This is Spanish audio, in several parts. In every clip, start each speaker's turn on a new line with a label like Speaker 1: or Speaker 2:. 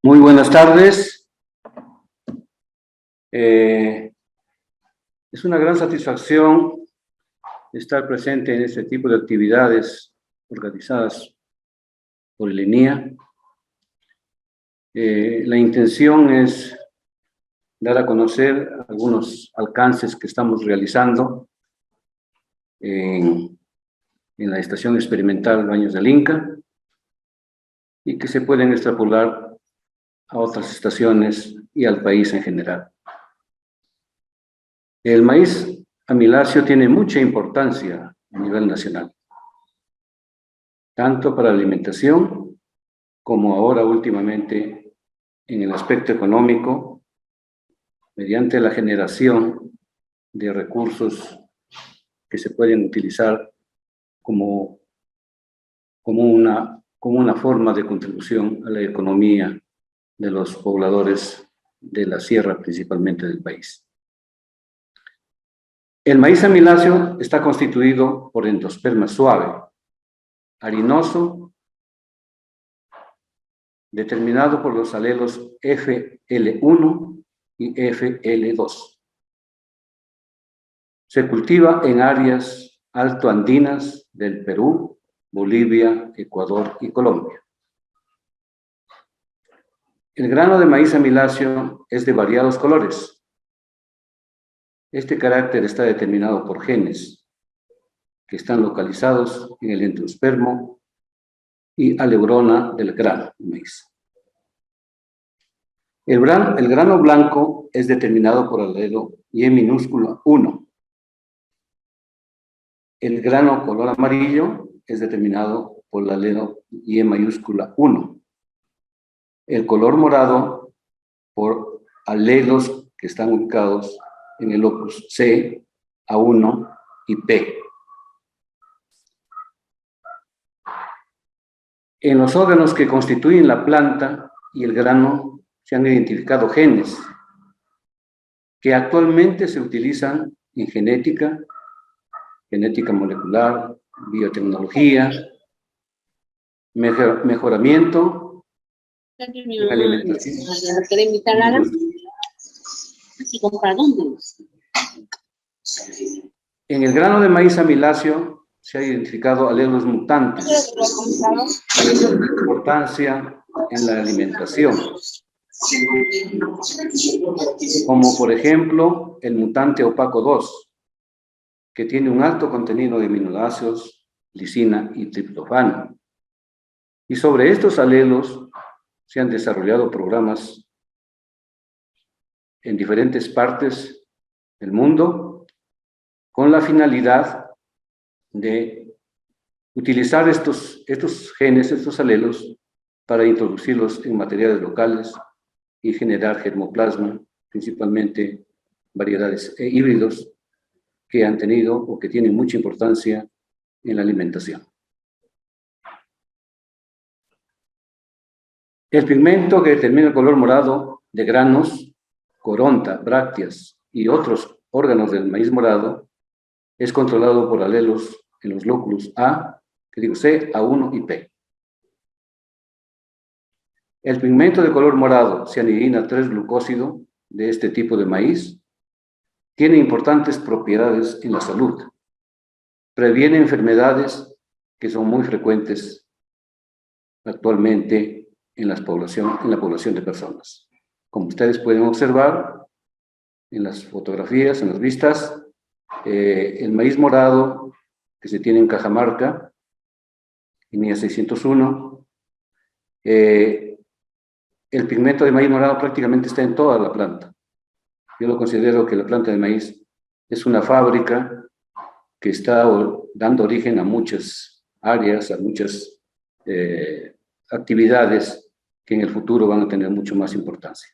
Speaker 1: Muy buenas tardes. Es una gran satisfacción estar presente en este tipo de actividades organizadas por el ENIA. La intención es dar a conocer algunos alcances que estamos realizando en la Estación Experimental Baños del Inca y que se pueden extrapolar a otras estaciones y al país en general. El maíz amiláceo tiene mucha importancia a nivel nacional, tanto para la alimentación como ahora últimamente en el aspecto económico, mediante la generación de recursos que se pueden utilizar como una forma de contribución a la economía de los pobladores de la sierra, principalmente del país. El maíz amiláceo está constituido por endosperma suave, harinoso, determinado por los alelos FL1 y FL2. Se cultiva en áreas altoandinas del Perú, Bolivia, Ecuador y Colombia. El grano de maíz amiláceo es de variados colores. Este carácter está determinado por genes que están localizados en el endospermo y aleurona del grano de maíz. El grano blanco es determinado por el alelo Y minúscula 1. El grano color amarillo es determinado por el alelo Y mayúscula 1. El color morado por alelos que están ubicados en el locus C, A1 y P. En los órganos que constituyen la planta y el grano se han identificado genes que actualmente se utilizan en genética molecular, biotecnología, mejoramiento en alimentación. En el grano de maíz amiláceo se ha identificado alelos mutantes de importancia en la alimentación, como por ejemplo el mutante opaco 2, que tiene un alto contenido de aminoácidos, lisina y triptofano. Y sobre estos alelos se han desarrollado programas en diferentes partes del mundo con la finalidad de utilizar estos genes, estos alelos, para introducirlos en materiales locales y generar germoplasma, principalmente variedades híbridos que han tenido o que tienen mucha importancia en la alimentación. El pigmento que determina el color morado de granos, coronta, brácteas y otros órganos del maíz morado es controlado por alelos en los lóculos A, C, A1 y P. El pigmento de color morado, cianidina 3-glucósido, de este tipo de maíz, tiene importantes propiedades en la salud. Previene enfermedades que son muy frecuentes actualmente en la población de personas. Como ustedes pueden observar en las fotografías, en las vistas, el maíz morado que se tiene en Cajamarca, INEA 601, el pigmento de maíz morado prácticamente está en toda la planta. Yo lo considero que la planta de maíz es una fábrica que está dando origen a muchas áreas, a muchas actividades que en el futuro van a tener mucho más importancia.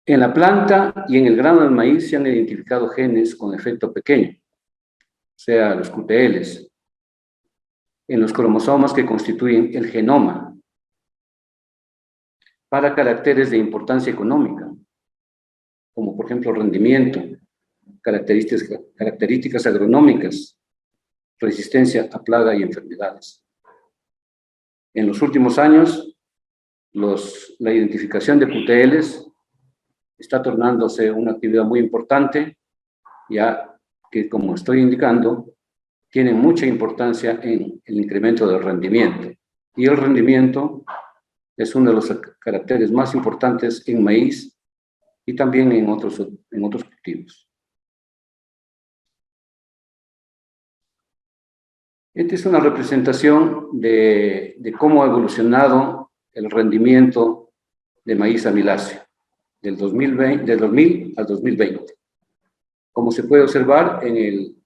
Speaker 1: En la planta y en el grano del maíz se han identificado genes con efecto pequeño, o sea, los QTLs, en los cromosomas que constituyen el genoma, para caracteres de importancia económica, como por ejemplo rendimiento, características agronómicas, resistencia a plaga y enfermedades. En los últimos años, la identificación de QTLs está tornándose una actividad muy importante, ya que, como estoy indicando, tiene mucha importancia en el incremento del rendimiento. Y el rendimiento es uno de los caracteres más importantes en maíz y también en otros cultivos. Esta es una representación de cómo ha evolucionado el rendimiento de maíz amiláceo del 2000 al 2020. Como se puede observar, en el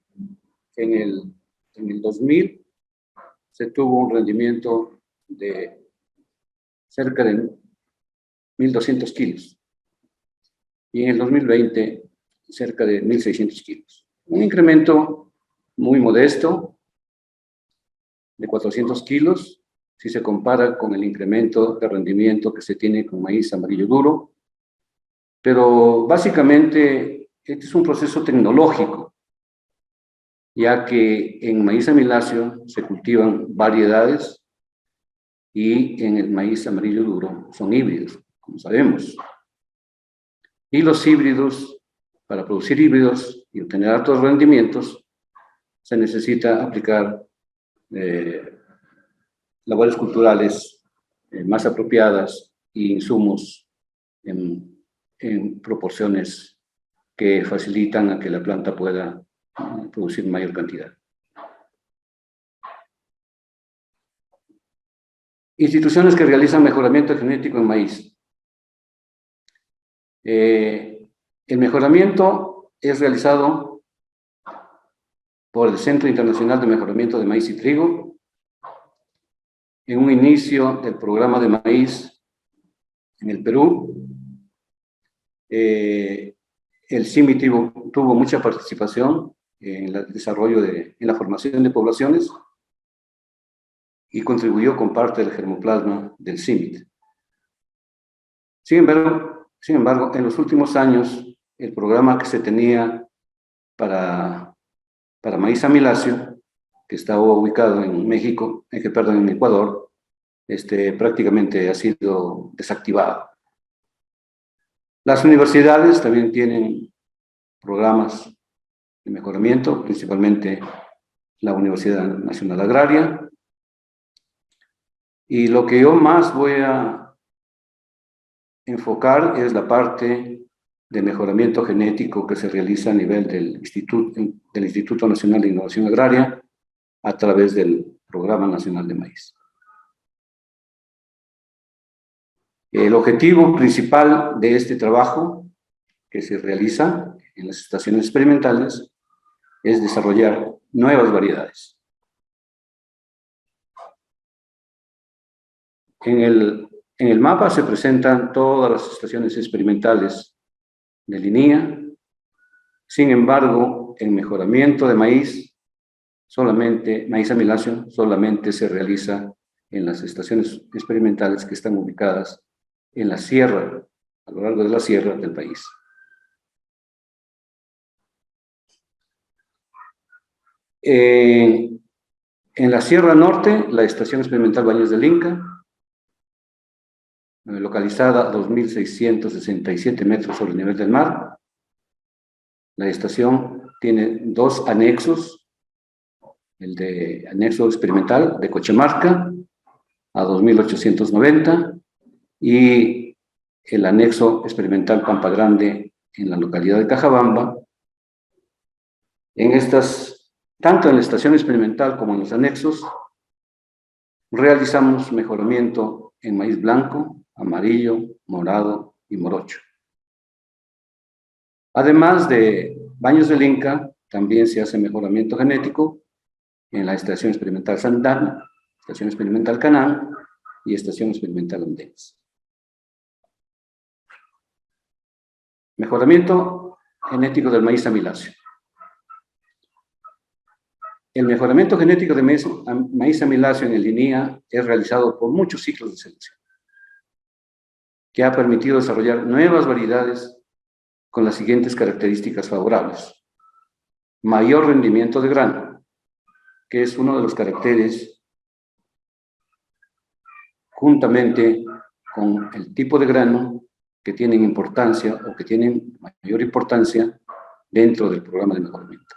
Speaker 1: 2000 se tuvo un rendimiento de cerca de 1.200 kilos y en el 2020 cerca de 1.600 kilos. Un incremento muy modesto de 400 kilos si se compara con el incremento de rendimiento que se tiene con maíz amarillo duro, pero básicamente este es un proceso tecnológico, ya que en maíz amiláceo se cultivan variedades y en el maíz amarillo duro son híbridos, como sabemos. Y los híbridos, para producir híbridos y obtener altos rendimientos, se necesita aplicar labores culturales más apropiadas y insumos en proporciones que facilitan a que la planta pueda producir mayor cantidad. Instituciones que realizan mejoramiento genético en maíz. El mejoramiento es realizado por el Centro Internacional de Mejoramiento de Maíz y Trigo en un inicio del programa de maíz en el Perú. El CIMI tuvo mucha participación en el desarrollo en la formación de poblaciones y contribuyó con parte del germoplasma del CIMIT. Sin embargo, en los últimos años, el programa que se tenía para maíz amiláceo, que estaba ubicado en México, en Ecuador, prácticamente ha sido desactivado. Las universidades también tienen programas de mejoramiento, principalmente la Universidad Nacional Agraria. Y lo que yo más voy a enfocar es la parte de mejoramiento genético que se realiza a nivel del Instituto Nacional de Innovación Agraria a través del Programa Nacional de Maíz. El objetivo principal de este trabajo que se realiza en las estaciones experimentales es desarrollar nuevas variedades. En el mapa se presentan todas las estaciones experimentales de línea. Sin embargo, el mejoramiento de maíz amiláceo, solamente se realiza en las estaciones experimentales que están ubicadas en la sierra, a lo largo de la sierra del país. En la Sierra Norte, la Estación Experimental Baños del Inca, localizada a 2.667 metros sobre el nivel del mar. La estación tiene dos anexos, el de anexo experimental de Cochemarca, a 2.890, y el anexo experimental Pampa Grande en la localidad de Cajabamba. Tanto en la estación experimental como en los anexos, realizamos mejoramiento en maíz blanco, amarillo, morado y morocho. Además de Baños del Inca, también se hace mejoramiento genético en la Estación Experimental Santana, Estación Experimental Canán y Estación Experimental Andenes. Mejoramiento genético del maíz amiláceo. El mejoramiento genético de maíz amiláceo en el INIA es realizado por muchos ciclos de selección, que ha permitido desarrollar nuevas variedades con las siguientes características favorables. Mayor rendimiento de grano, que es uno de los caracteres juntamente con el tipo de grano que tienen importancia o que tienen mayor importancia dentro del programa de mejoramiento.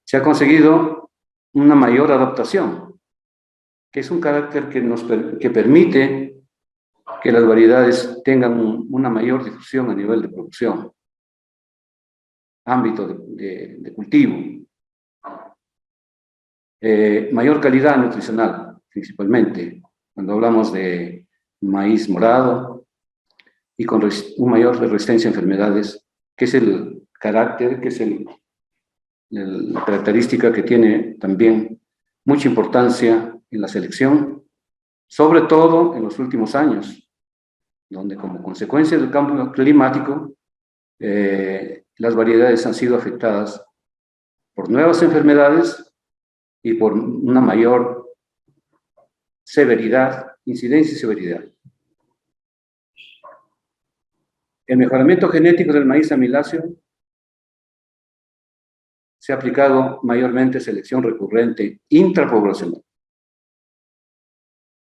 Speaker 1: Se ha conseguido una mayor adaptación, que es un carácter que permite que las variedades tengan una mayor difusión a nivel de producción, ámbito de cultivo, mayor calidad nutricional, principalmente, cuando hablamos de maíz morado y con una mayor resistencia a enfermedades, que es el carácter, que es la característica que tiene también mucha importancia en la selección, sobre todo en los últimos años, donde como consecuencia del cambio climático, las variedades han sido afectadas por nuevas enfermedades y por una mayor severidad, incidencia y severidad. El mejoramiento genético del maíz amiláceo se ha aplicado mayormente selección recurrente intrapoblacional.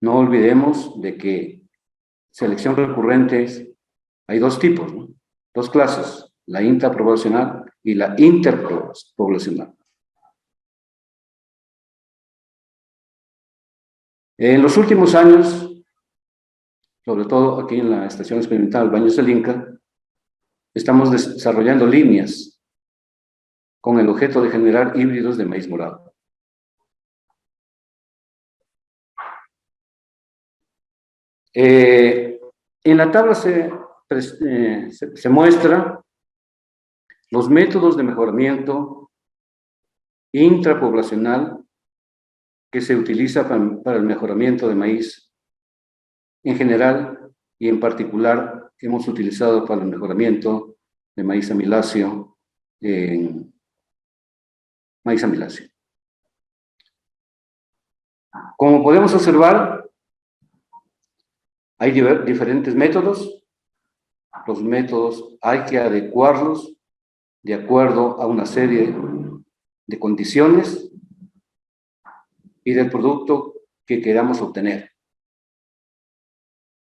Speaker 1: No olvidemos de que selección recurrente hay dos tipos, ¿no? Dos clases, la intrapoblacional y la interpoblacional. En los últimos años, sobre todo aquí en la Estación Experimental Baños del Inca, estamos desarrollando líneas con el objeto de generar híbridos de maíz morado. En la tabla se muestra los métodos de mejoramiento intrapoblacional que se utiliza para el mejoramiento de maíz en general y en particular hemos utilizado para el mejoramiento de maíz amiláceo en maíz amiláceo. Como podemos observar, hay diferentes métodos. Los métodos hay que adecuarlos de acuerdo a una serie de condiciones y del producto que queramos obtener.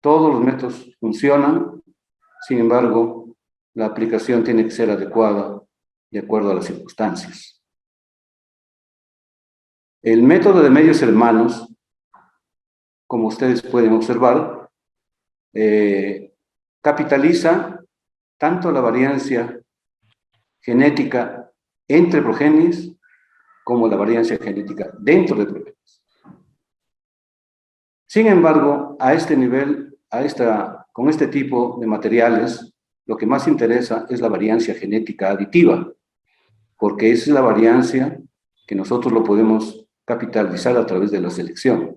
Speaker 1: Todos los métodos funcionan, sin embargo, la aplicación tiene que ser adecuada de acuerdo a las circunstancias. El método de medios hermanos, como ustedes pueden observar, capitaliza tanto la variancia genética entre progenies como la variancia genética dentro de progenies. Sin embargo, a este nivel, con este tipo de materiales, lo que más interesa es la variancia genética aditiva, porque esa es la variancia que nosotros lo podemos capitalizar a través de la selección.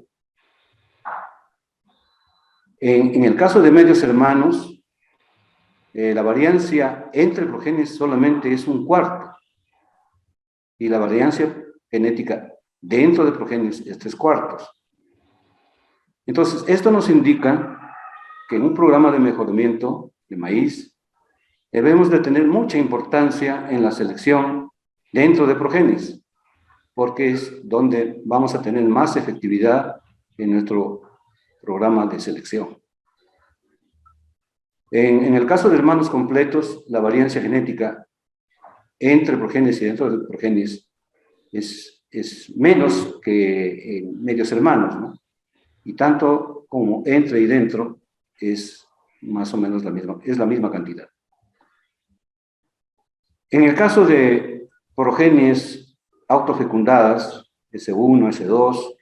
Speaker 1: En el caso de medios hermanos, la variancia entre progenies solamente es 1/4 y la variancia genética dentro de progenies es 3/4. Entonces, esto nos indica que en un programa de mejoramiento de maíz debemos de tener mucha importancia en la selección dentro de progenies, porque es donde vamos a tener más efectividad en nuestro programa de selección. En el caso de hermanos completos, la variancia genética entre progenies y dentro de progenies es menos que en medios hermanos, ¿no? Y tanto como entre y dentro es más o menos la misma cantidad. En el caso de progenies autofecundadas, S1, S2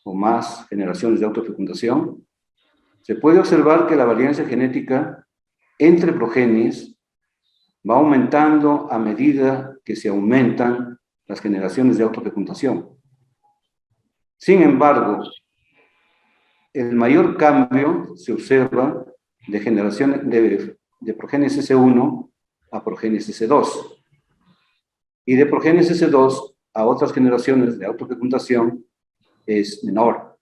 Speaker 1: o más generaciones de autofecundación, se puede observar que la variancia genética entre progenies va aumentando a medida que se aumentan las generaciones de autofecundación. Sin embargo, el mayor cambio se observa de generaciones de progenies S1 a progenies S2 y de progenies S2 a otras generaciones de autofecundación es menor.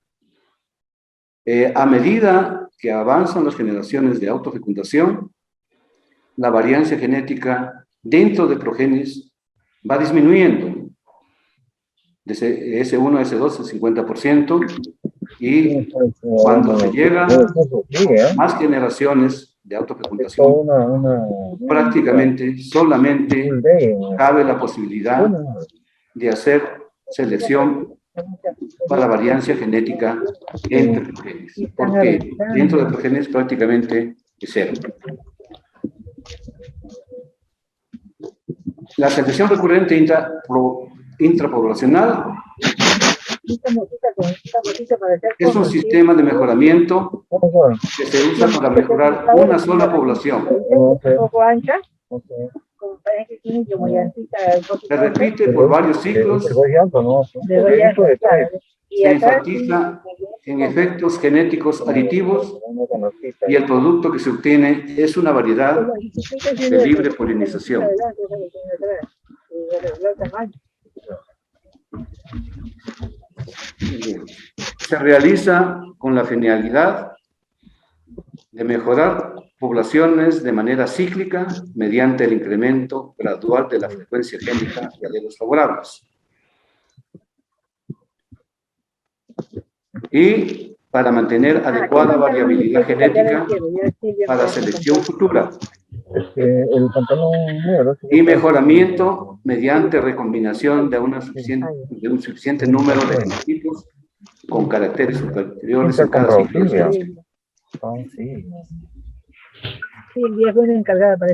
Speaker 1: A medida que avanzan las generaciones de autofecundación, la variancia genética dentro de progenies va disminuyendo. De S1 a S2 el 50%, Y cuando se llega a más generaciones de autofecundación, prácticamente solamente cabe la posibilidad de hacer selección para variancia genética entre progenes, porque dentro de progenes prácticamente es cero. La selección recurrente intrapoblacional es un sistema de mejoramiento que se usa para mejorar una sola población. Se repite por varios ciclos, se enfatiza en efectos genéticos aditivos y el producto que se obtiene es una variedad de libre polinización. Se realiza con la finalidad de mejorar poblaciones de manera cíclica mediante el incremento gradual de la frecuencia génica de alelos favorables. Y para mantener adecuada variabilidad genética para selección futura. Y mejoramiento mediante recombinación de un suficiente número de genotipos con caracteres superiores en cada ciclo de selección.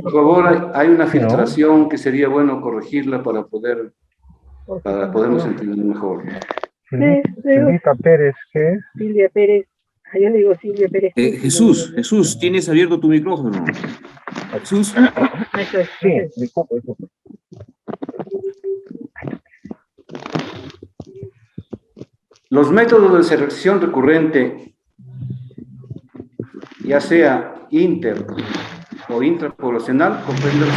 Speaker 1: Por favor, hay una filtración que sería bueno corregirla para podernos entender mejor.
Speaker 2: Silvita Pérez, ¿qué es?
Speaker 3: Silvia Pérez. Yo le digo Silvia Pérez.
Speaker 4: Jesús, tienes abierto tu micrófono. Jesús.
Speaker 2: Sí, disculpe.
Speaker 1: Los métodos de selección recurrente, ya sea inter o intrapoblacional, comprenden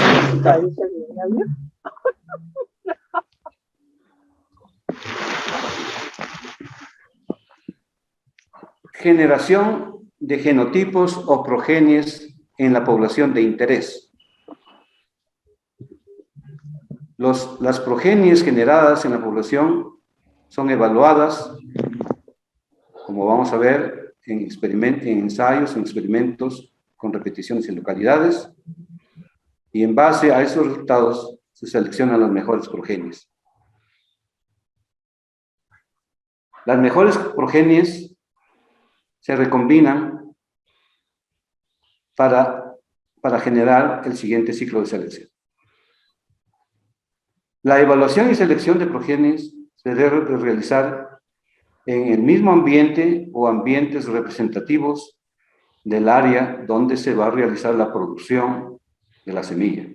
Speaker 1: generación de genotipos o progenies en la población de interés. Las progenies generadas en la población son evaluadas, como vamos a ver, en ensayos, en experimentos con repeticiones en localidades, y en base a esos resultados se seleccionan las mejores progenies. Las mejores progenies se recombinan para generar el siguiente ciclo de selección. La evaluación y selección de progenies se debe realizar en el mismo ambiente o ambientes representativos del área donde se va a realizar la producción de la semilla.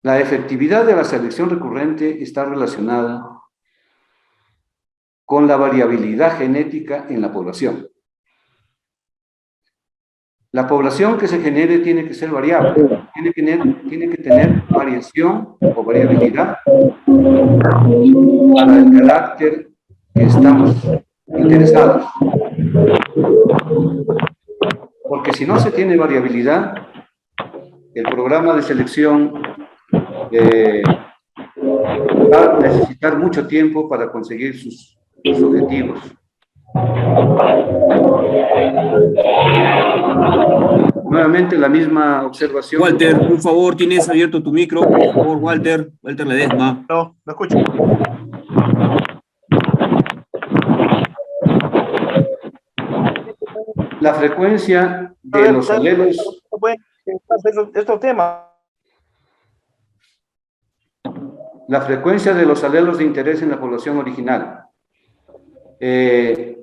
Speaker 1: La efectividad de la selección recurrente está relacionada con la variabilidad genética en la población. La población que se genere tiene que ser variable, tiene que tener variación o variabilidad para el carácter que estamos interesados. Porque si no se tiene variabilidad, el programa de selección va a necesitar mucho tiempo para conseguir sus objetivos. Nuevamente la misma observación.
Speaker 4: Walter, por favor, tienes abierto tu micro. Por favor, Walter Ledesma.
Speaker 5: No escucho.
Speaker 1: La frecuencia de los alelos.
Speaker 5: Estos temas.
Speaker 1: La frecuencia de los alelos de interés en la población original. Es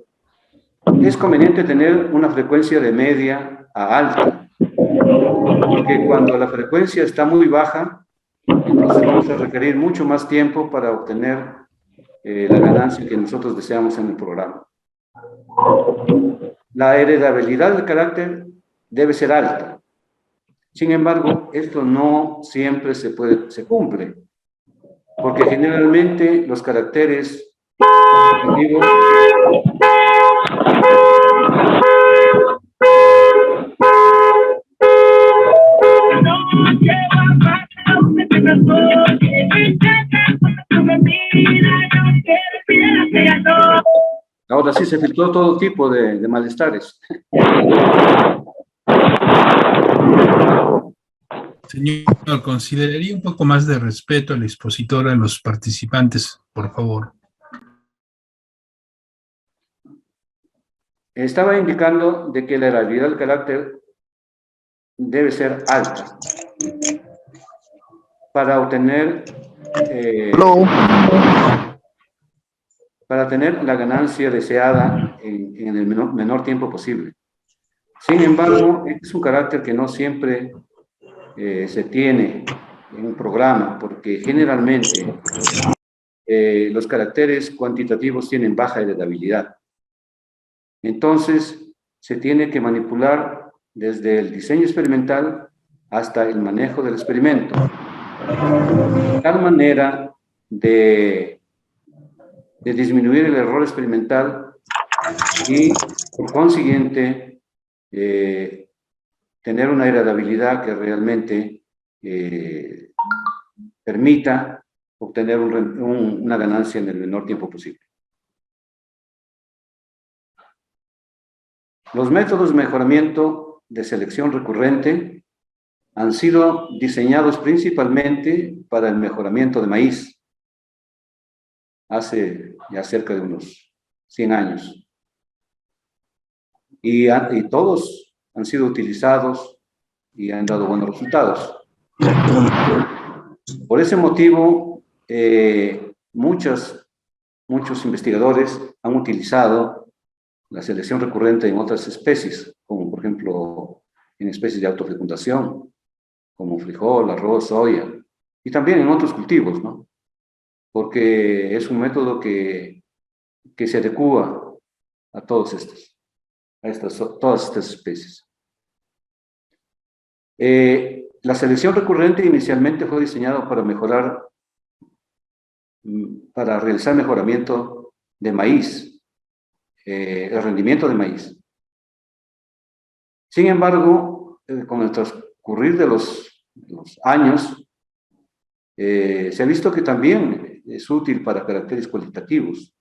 Speaker 1: conveniente tener una frecuencia de media a alta, porque cuando la frecuencia está muy baja, entonces vamos a requerir mucho más tiempo para obtener la ganancia que nosotros deseamos en el programa. La heredabilidad del carácter debe ser alta. Sin embargo, esto no siempre se cumple, porque generalmente los caracteres positivos
Speaker 6: No
Speaker 1: ahora sí se filtró todo tipo de malestares.
Speaker 6: Señor, consideraría un poco más de respeto al expositor, a los participantes, por favor.
Speaker 1: Estaba indicando de que la heredabilidad del carácter debe ser alta para obtener, para tener la ganancia deseada en el menor tiempo posible. Sin embargo, es un carácter que no siempre se tiene en un programa, porque generalmente los caracteres cuantitativos tienen baja heredabilidad. Entonces, se tiene que manipular desde el diseño experimental hasta el manejo del experimento, de tal manera de disminuir el error experimental y, por consiguiente, tener una heredabilidad que realmente permita obtener una ganancia en el menor tiempo posible. Los métodos de mejoramiento de selección recurrente han sido diseñados principalmente para el mejoramiento de maíz, hace ya cerca de unos 100 años. Y todos han sido utilizados y han dado buenos resultados. Por ese motivo, muchos investigadores han utilizado la selección recurrente en otras especies, como por ejemplo en especies de autofecundación, como frijol, arroz, soya, y también en otros cultivos, ¿no? Porque es un método que se adecua a todas estas especies. La selección recurrente inicialmente fue diseñada para realizar mejoramiento de maíz, el rendimiento de maíz. Sin embargo, con el transcurrir de los años, se ha visto que también es útil para caracteres cualitativos,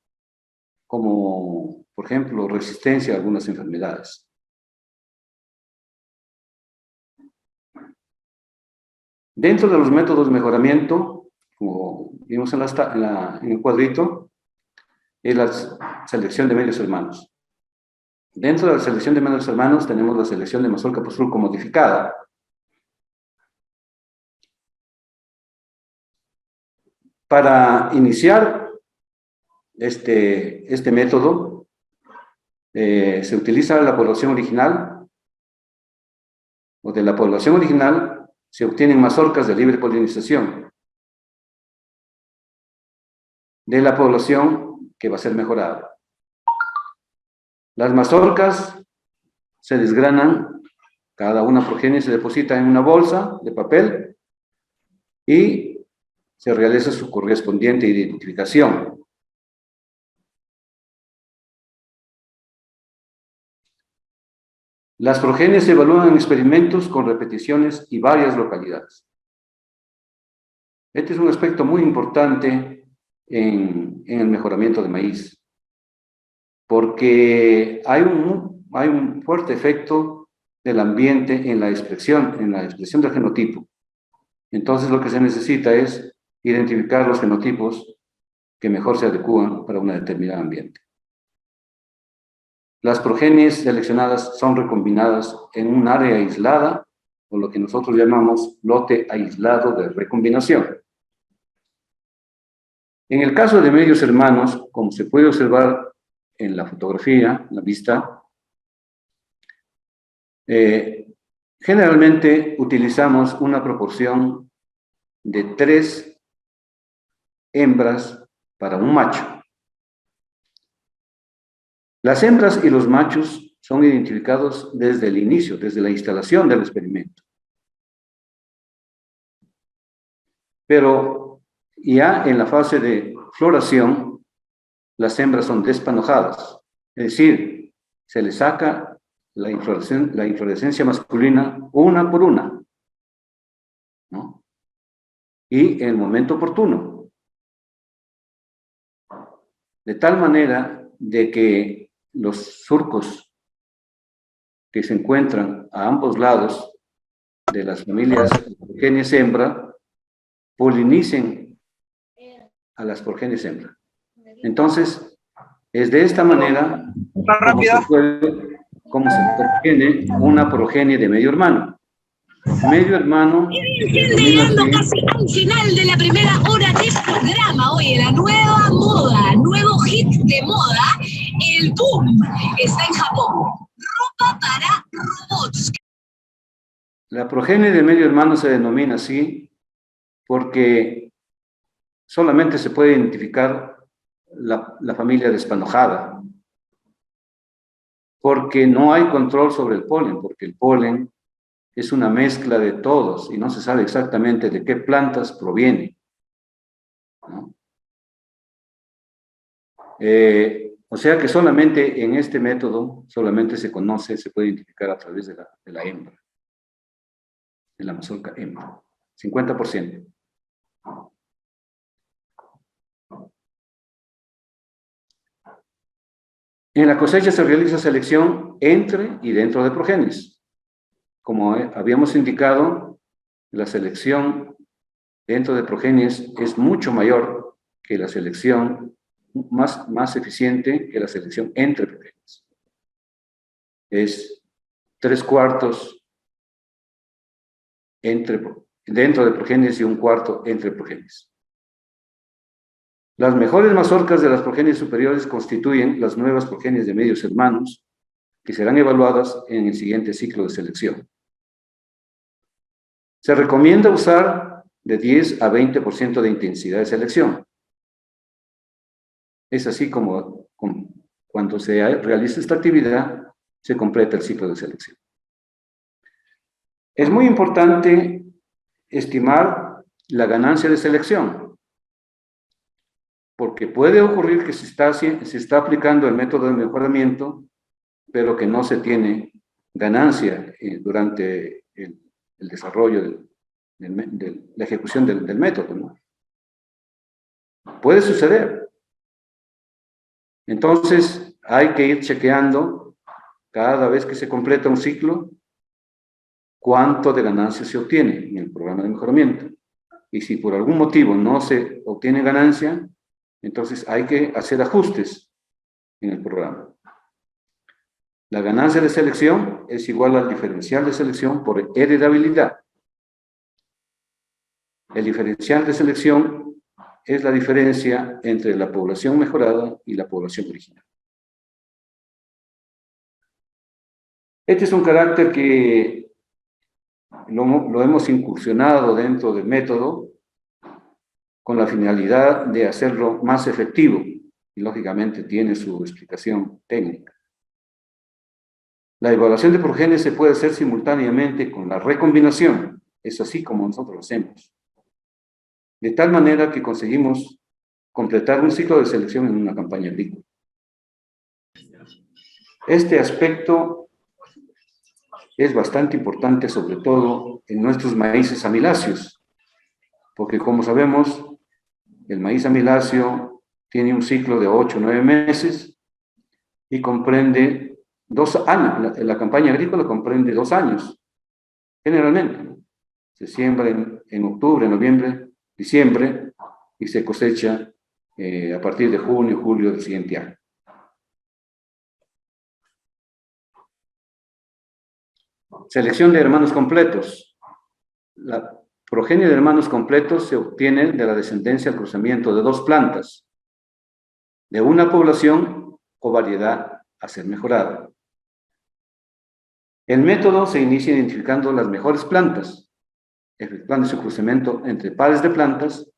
Speaker 1: como, por ejemplo, resistencia a algunas enfermedades. Dentro de los métodos de mejoramiento, como vimos en el cuadrito, es la selección de medios hermanos. Dentro de la selección de medios hermanos tenemos la selección de mazorca postrulco modificada. Para iniciar este método, se utiliza la población original, o de la población original se obtienen mazorcas de libre polinización de la población que va a ser mejorada. Las mazorcas se desgranan, cada una progenie se deposita en una bolsa de papel y se realiza su correspondiente identificación. Las progenies se evalúan en experimentos con repeticiones y varias localidades. Este es un aspecto muy importante en el mejoramiento de maíz, porque hay un fuerte efecto del ambiente en la expresión del genotipo. Entonces lo que se necesita es identificar los genotipos que mejor se adecúan para un determinado ambiente. Las progenies seleccionadas son recombinadas en un área aislada, o lo que nosotros llamamos lote aislado de recombinación. En el caso de medios hermanos, como se puede observar en la fotografía, en la vista, generalmente utilizamos una proporción de 3 hembras para un macho. Las hembras y los machos son identificados desde el inicio, desde la instalación del experimento. Pero ya en la fase de floración, las hembras son despanojadas, es decir, se les saca la inflorescencia masculina una por una, ¿no? Y en el momento oportuno. De tal manera de que los surcos que se encuentran a ambos lados de las familias progenies hembra polinicen a las progenies hembra. Entonces, es de esta manera como se obtiene una progenie de medio hermano. Medio hermano.
Speaker 7: Llegando casi al final de la primera hora del programa. Oye, la nueva moda, nuevo hit de moda, el boom, está en Japón. Ropa para robots.
Speaker 1: La progenie de medio hermano se denomina así porque solamente se puede identificar la familia despanojada, porque no hay control sobre el polen, porque el polen es una mezcla de todos y no se sabe exactamente de qué plantas proviene, ¿no? O sea que solamente en este método, solamente se puede identificar a través de la hembra, de la mazorca hembra, 50%. En la cosecha se realiza selección entre y dentro de progenies. Como habíamos indicado, la selección dentro de progenies es mucho mayor que la selección, más eficiente que la selección entre progenies. Es 3/4 dentro de progenies y 1/4 entre progenies. Las mejores mazorcas de las progenies superiores constituyen las nuevas progenies de medios hermanos, que serán evaluadas en el siguiente ciclo de selección. Se recomienda usar de 10 a 20% de intensidad de selección. Es así como cuando se realiza esta actividad, se completa el ciclo de selección. Es muy importante estimar la ganancia de selección, porque puede ocurrir que se está aplicando el método de mejoramiento, pero que no se tiene ganancia durante el desarrollo de la ejecución del método, ¿no? Puede suceder. Entonces, hay que ir chequeando cada vez que se completa un ciclo cuánto de ganancia se obtiene en el programa de mejoramiento. Y si por algún motivo no se obtiene ganancia, entonces hay que hacer ajustes en el programa. La ganancia de selección es igual al diferencial de selección por heredabilidad. El diferencial de selección es la diferencia entre la población mejorada y la población original. Este es un carácter que lo hemos incursionado dentro del método con la finalidad de hacerlo más efectivo y lógicamente tiene su explicación técnica. La evaluación de progenies se puede hacer simultáneamente con la recombinación, es así como nosotros lo hacemos, de tal manera que conseguimos completar un ciclo de selección en una campaña agrícola. Este aspecto es bastante importante, sobre todo en nuestros maíces amiláceos, porque como sabemos, el maíz amiláceo tiene un ciclo de 8 o 9 meses y comprende 2 años. La campaña agrícola comprende 2 años, generalmente, ¿no? Se siembra en octubre, noviembre, diciembre y se cosecha a partir de junio, julio del siguiente año. Selección de hermanos completos. La progenie de hermanos completos se obtiene de la descendencia al cruzamiento de 2 plantas, de una población o variedad a ser mejorada. El método se inicia identificando las mejores plantas, efectuando su cruzamiento entre pares de plantas,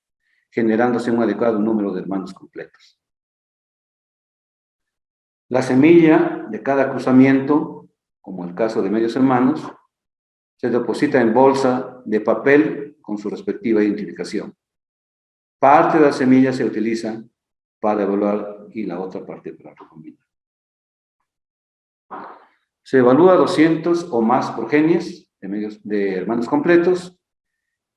Speaker 1: generándose un adecuado número de hermanos completos. La semilla de cada cruzamiento, como el caso de medios hermanos, se deposita en bolsa de papel con su respectiva identificación. Parte de la semilla se utiliza para evaluar y la otra parte para recombinar. Se evalúa 200 o más progenies de hermanos completos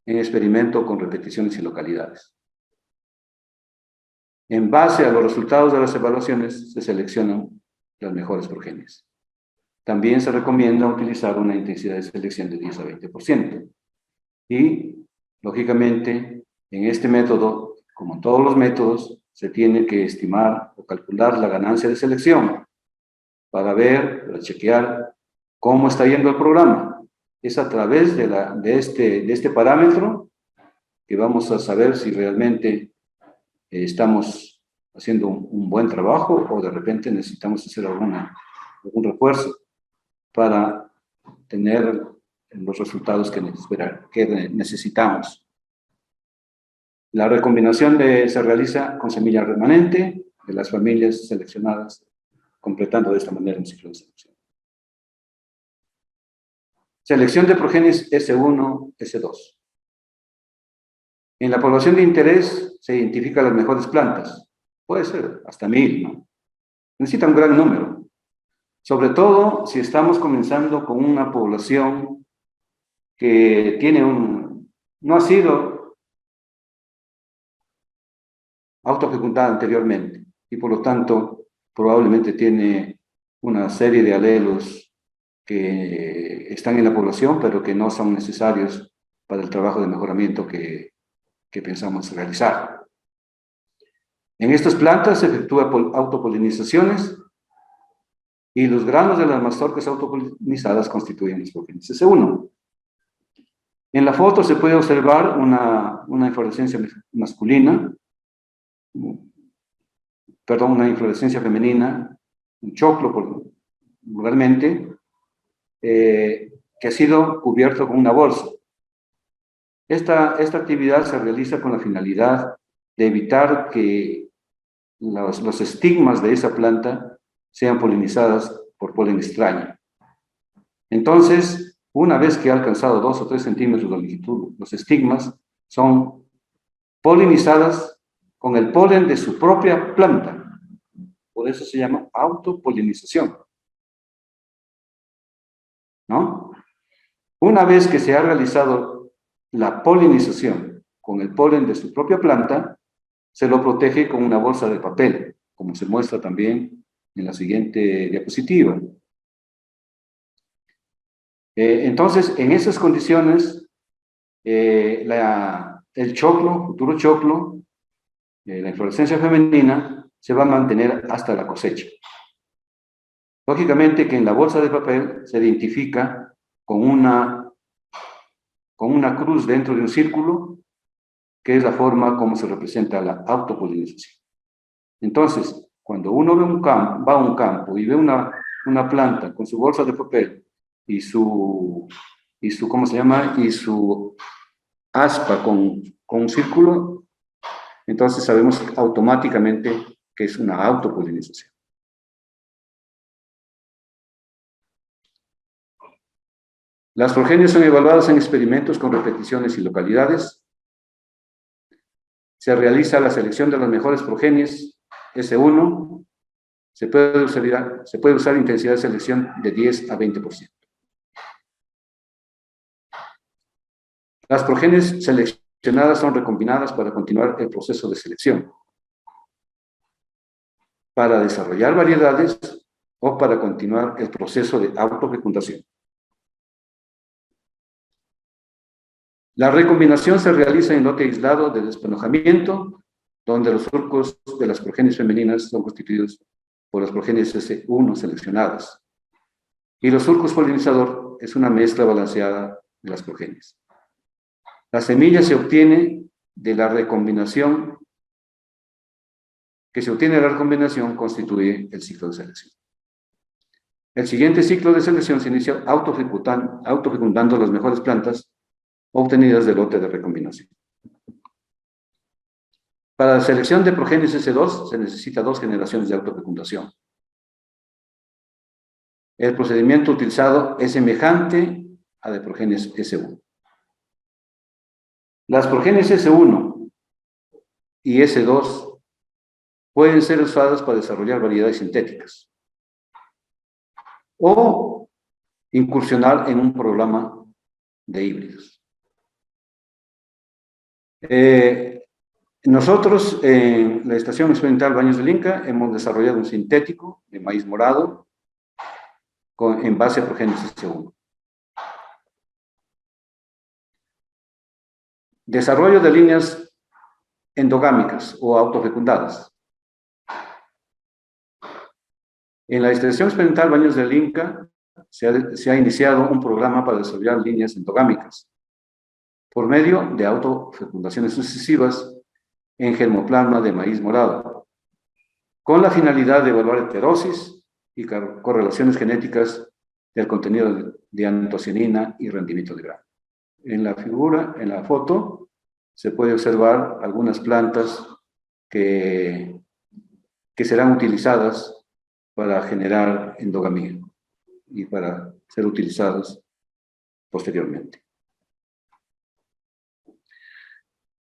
Speaker 1: en experimento con repeticiones y localidades. En base a los resultados de las evaluaciones, se seleccionan las mejores progenies. También se recomienda utilizar una intensidad de selección de 10 a 20%. Y, lógicamente, en este método, como en todos los métodos, se tiene que estimar o calcular la ganancia de selección para ver, para chequear cómo está yendo el programa. Es a través de este parámetro que vamos a saber si realmente estamos haciendo un buen trabajo o de repente necesitamos hacer algún refuerzo para tener los resultados que necesitamos. La recombinación se realiza con semilla remanente de las familias seleccionadas, completando de esta manera un ciclo de selección. Selección de progenies S1, S2. En la población de interés se identifican las mejores plantas. Puede ser hasta 1000, ¿no? Necesita un gran número. Sobre todo si estamos comenzando con una población que no ha sido autofecundada anteriormente y por lo tanto probablemente tiene una serie de alelos que están en la población pero que no son necesarios para el trabajo de mejoramiento que pensamos realizar. En estas plantas se efectúa autopolinizaciones y los granos de las mazorcas autopolinizadas constituyen los progenies S1. En la foto se puede observar una inflorescencia masculina, una inflorescencia femenina, un choclo vulgarmente, que ha sido cubierto con una bolsa. Esta actividad se realiza con la finalidad de evitar que los estigmas de esa planta sean polinizadas por polen extraño. Entonces, una vez que ha alcanzado 2 o 3 centímetros de longitud, los estigmas son polinizadas con el polen de su propia planta. Por eso se llama autopolinización, ¿no? Una vez que se ha realizado la polinización con el polen de su propia planta, se lo protege con una bolsa de papel, como se muestra también en la siguiente diapositiva. Entonces, en esas condiciones, el choclo, futuro choclo, la inflorescencia femenina, se va a mantener hasta la cosecha. Lógicamente que en la bolsa de papel se identifica con una cruz dentro de un círculo, que es la forma como se representa la autopolinización. Entonces, cuando uno va a un campo y ve una planta con su bolsa de papel y su aspa con un círculo, entonces sabemos automáticamente que es una autopolinización. Las progenies son evaluadas en experimentos con repeticiones y localidades. Se realiza la selección de las mejores progenies S1. Se puede usar intensidad de selección de 10 a 20%. Las progenies seleccionadas son recombinadas para continuar el proceso de selección, para desarrollar variedades o para continuar el proceso de autofecundación. La recombinación se realiza en lote aislado de despenojamiento, donde los surcos de las progenies femeninas son constituidos por las progenies S1 seleccionadas. Y los surcos polinizador es una mezcla balanceada de las progenies. La semilla se obtiene de la recombinación, constituye el ciclo de selección. El siguiente ciclo de selección se inicia autofecundando las mejores plantas obtenidas del lote de recombinación. Para la selección de progenies S2 se necesita 2 generaciones de autofecundación. El procedimiento utilizado es semejante a de progenies S1. Las progenies S1 y S2 pueden ser usadas para desarrollar variedades sintéticas o incursionar en un programa de híbridos. Nosotros, en la Estación Experimental Baños del Inca, hemos desarrollado un sintético de maíz morado en base a progénesis C1. Desarrollo de líneas endogámicas o autofecundadas. En la Estación Experimental Baños del Inca se ha iniciado un programa para desarrollar líneas endogámicas por medio de autofecundaciones sucesivas en germoplasma de maíz morado, con la finalidad de evaluar heterosis y correlaciones genéticas del contenido de antocianina y rendimiento de grano. En la figura, en la foto, se puede observar algunas plantas que serán utilizadas para generar endogamía y para ser utilizadas posteriormente.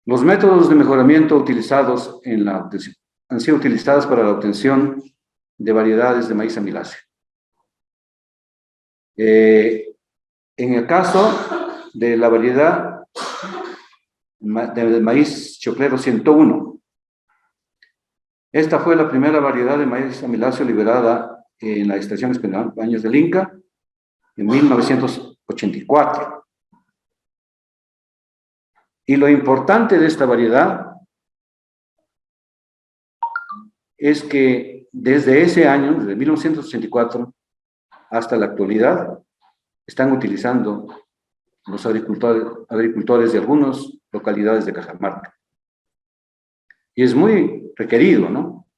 Speaker 1: Los métodos de mejoramiento utilizados han sido utilizados para la obtención de variedades de maíz amiláceo. En el caso de la variedad de maíz choclero 101, esta fue la primera variedad de maíz amiláceo liberada en la Estación Experimental Baños del Inca en 1984. Y lo importante de esta variedad es que desde ese año, desde 1984 hasta la actualidad, están utilizando los agricultores de algunas localidades de Cajamarca. Y es muy requerido, ¿no?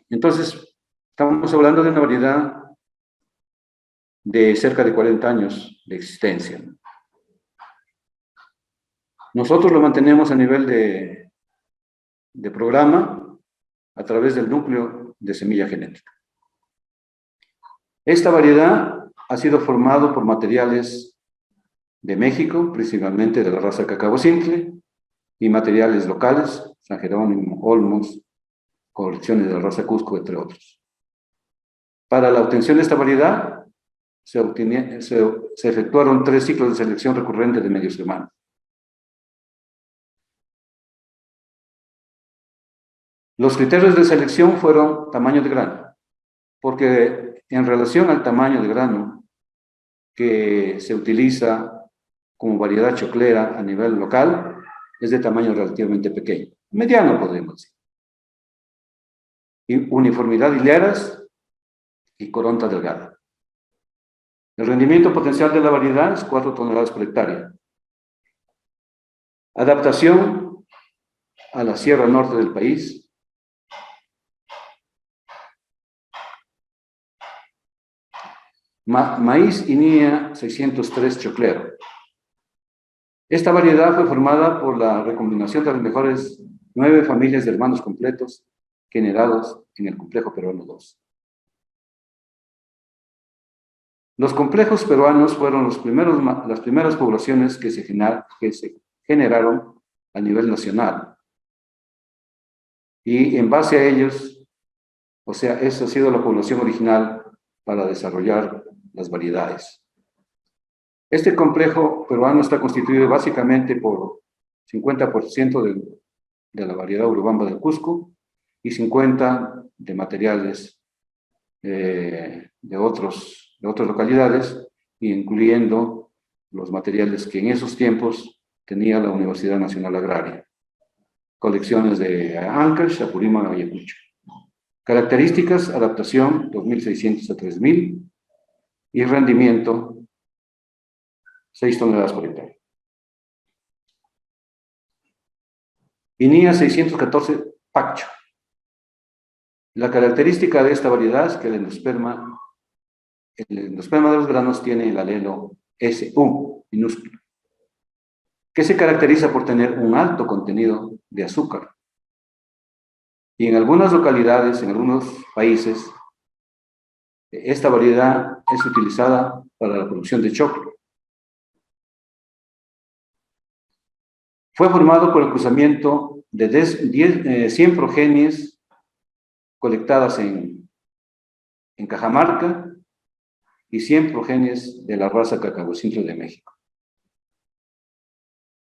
Speaker 1: Entonces, estamos hablando de una variedad de cerca de 40 años de existencia, ¿no? Nosotros lo mantenemos a nivel de programa a través del núcleo de semilla genética. Esta variedad ha sido formado por materiales de México, principalmente de la raza Cacabo Simple, y materiales locales, San Jerónimo, Olmos, colecciones de la raza Cusco, entre otros. Para la obtención de esta variedad, se efectuaron 3 ciclos de selección recurrente de medio semana. Los criterios de selección fueron tamaño de grano, porque en relación al tamaño de grano que se utiliza como variedad choclera a nivel local, es de tamaño relativamente pequeño, mediano podemos decir. Y uniformidad de hileras y coronta delgada. El rendimiento potencial de la variedad es 4 toneladas por hectárea. Adaptación a la sierra norte del país. Maíz INIA 603 choclero. Esta variedad fue formada por la recombinación de las mejores 9 familias de hermanos completos generados en el complejo peruano 2. Los complejos peruanos fueron las primeras poblaciones que se generaron a nivel nacional. Y en base a ellos, o sea, esa ha sido la población original para desarrollar las variedades. Este complejo peruano está constituido básicamente por 50% de la variedad urubamba del Cusco y 50% de materiales de otras localidades, incluyendo los materiales que en esos tiempos tenía la Universidad Nacional Agraria. Colecciones de Ancash, Apurímac, Ayacucho. Características: adaptación 2.600 a 3.000 y rendimiento 6 toneladas por hectárea. INIA 614 Pacho. La característica de esta variedad es que el endosperma de los granos tiene el alelo SU minúsculo, que se caracteriza por tener un alto contenido de azúcar. Y en algunas localidades, en algunos países, esta variedad es utilizada para la producción de choclo. Fue formado por el cruzamiento de 100 progenies colectadas en Cajamarca y 100 progenies de la raza Cacabo Simple de México.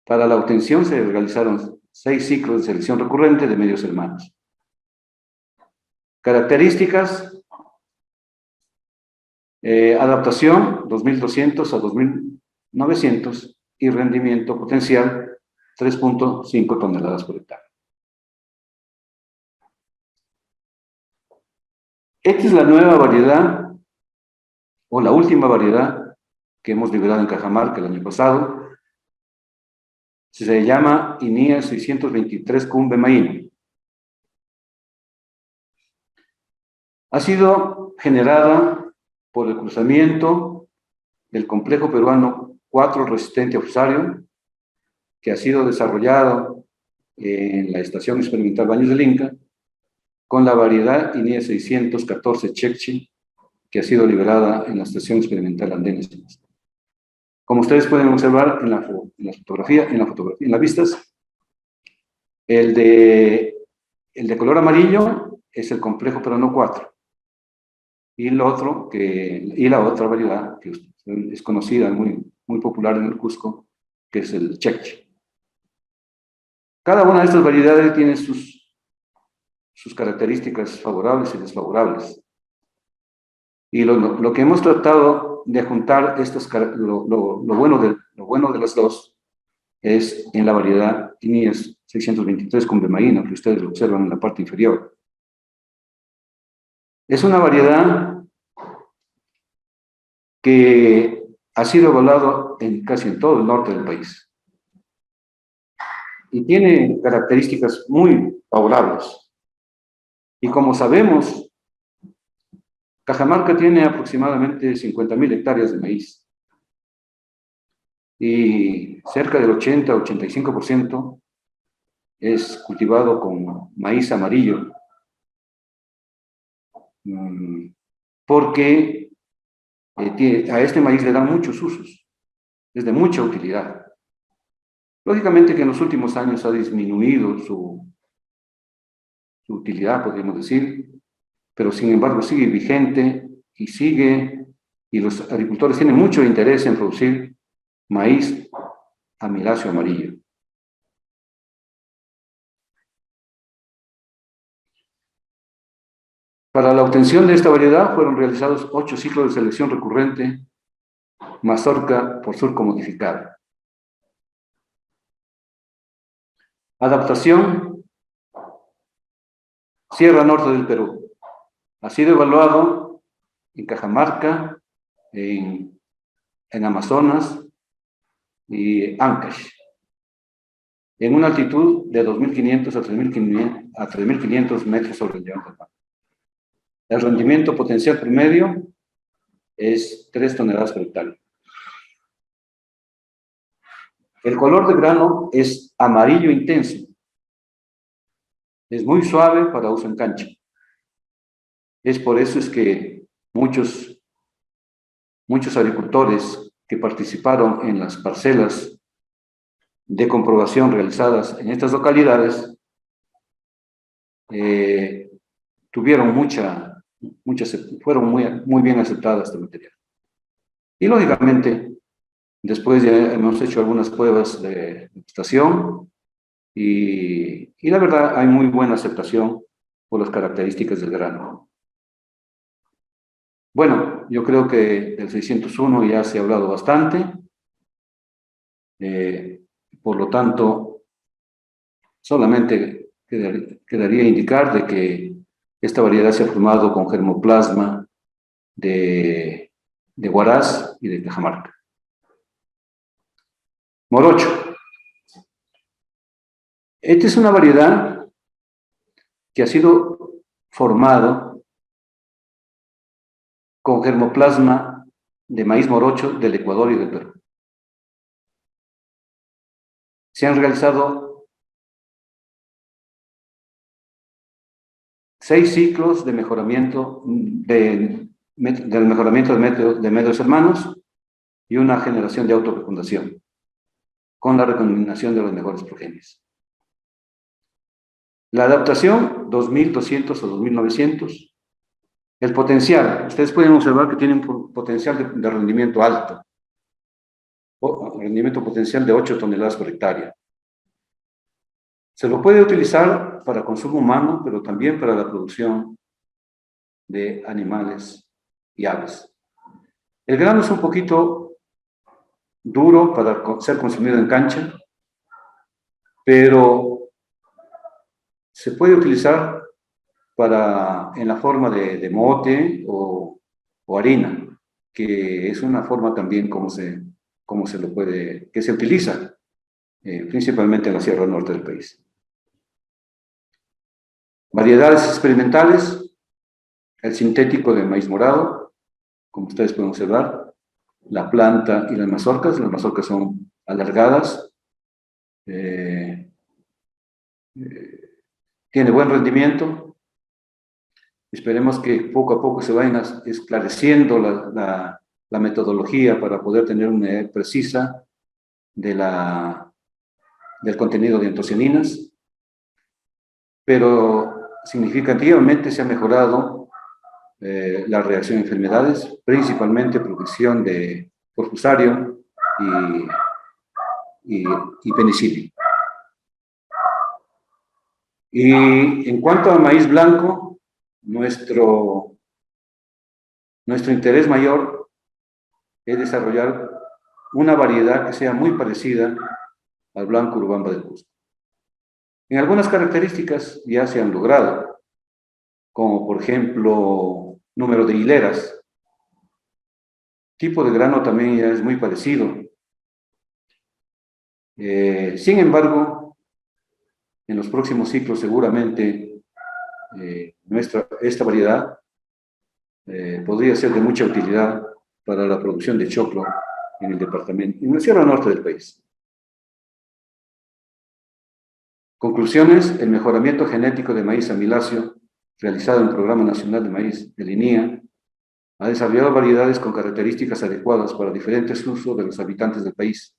Speaker 1: Para la obtención se realizaron 6 ciclos de selección recurrente de medios hermanos. Características: adaptación 2.200 a 2.900 y rendimiento potencial 3.5 toneladas por hectárea. Esta es la nueva variedad, o la última variedad que hemos liberado en Cajamarca el año pasado. Se llama INIA 623 Cumbe Maíno. Ha sido generada por el cruzamiento del complejo peruano 4 resistente a fusarium, que ha sido desarrollado en la Estación Experimental Baños del Inca, con la variedad INIA 614 Chekchi, que ha sido liberada en la Estación Experimental Andenes. Como ustedes pueden observar en las vistas, el de color amarillo es el complejo peruano 4, y la otra variedad que es conocida, muy popular en el Cusco, que es el Chekchi. Cada una de estas variedades tiene sus características favorables y desfavorables. Y lo que hemos tratado de juntar lo bueno de las dos es en la variedad INIA 623 Cumbe Maíno, que ustedes lo observan en la parte inferior. Es una variedad que ha sido evaluado casi en todo el norte del país. Y tiene características muy favorables. Y como sabemos, Cajamarca tiene aproximadamente 50.000 hectáreas de maíz. Y cerca del 80-85% es cultivado con maíz amarillo. Porque a este maíz le dan muchos usos. Es de mucha utilidad. Lógicamente que en los últimos años ha disminuido su utilidad, podríamos decir, pero sin embargo sigue vigente y los agricultores tienen mucho interés en producir maíz amiláceo amarillo. Para la obtención de esta variedad fueron realizados 8 ciclos de selección recurrente, mazorca por surco modificada. Adaptación: Sierra Norte del Perú. Ha sido evaluado en Cajamarca, en Amazonas y Ancash, en una altitud de 2.500 a 3.500 metros sobre el nivel del mar. El rendimiento potencial promedio es 3 toneladas por hectárea. El color de grano es amarillo intenso. Es muy suave para uso en cancha. Es por eso es que muchos agricultores que participaron en las parcelas de comprobación realizadas en estas localidades fueron muy bien aceptadas este material. Y lógicamente, después ya hemos hecho algunas pruebas de estación y la verdad hay muy buena aceptación por las características del grano. Bueno, yo creo que del 601 ya se ha hablado bastante, por lo tanto, solamente quedaría indicar de que esta variedad se ha formado con germoplasma de Huaraz y de Cajamarca. Morocho. Esta es una variedad que ha sido formado con germoplasma de maíz morocho del Ecuador y del Perú. Se han realizado 6 ciclos de mejoramiento del mejoramiento de medios hermanos y una generación de autorfecundación con la recombinación de los mejores progenes. La adaptación 2.200 a 2.900. El potencial, ustedes pueden observar que tiene un potencial de rendimiento alto, rendimiento potencial de 8 toneladas por hectárea. Se lo puede utilizar para consumo humano, pero también para la producción de animales y aves. El grano es un poquito duro para ser consumido en cancha, pero se puede utilizar en la forma de mote o harina, que es una forma también que se utiliza principalmente en la Sierra Norte del país. Variedades experimentales, el sintético de maíz morado, como ustedes pueden observar, la planta y las mazorcas son alargadas, tiene buen rendimiento. Esperemos que poco a poco se vayan esclareciendo la metodología para poder tener una idea precisa del contenido de antocianinas, pero significativamente se ha mejorado la reacción a enfermedades, principalmente producción de Corfusario y penicilio. Y en cuanto a maíz blanco, nuestro interés mayor es desarrollar una variedad que sea muy parecida al blanco Urubamba del Cusco. En algunas características ya se han logrado, como por ejemplo, número de hileras. Tipo de grano también ya es muy parecido. Sin embargo, en los próximos ciclos seguramente esta variedad podría ser de mucha utilidad para la producción de choclo en la Sierra Norte del país. Conclusiones: el mejoramiento genético de maíz amiláceo realizado en el Programa Nacional de Maíz del INIA ha desarrollado variedades con características adecuadas para diferentes usos de los habitantes del país,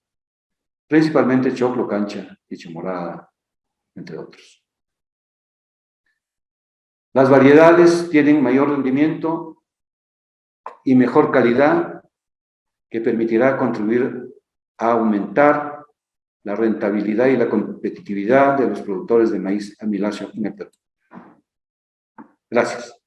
Speaker 1: principalmente choclo, cancha, leche morada, entre otros. Las variedades tienen mayor rendimiento y mejor calidad que permitirá contribuir a aumentar la rentabilidad y la competitividad de los productores de maíz amiláceo en el Perú. Gracias.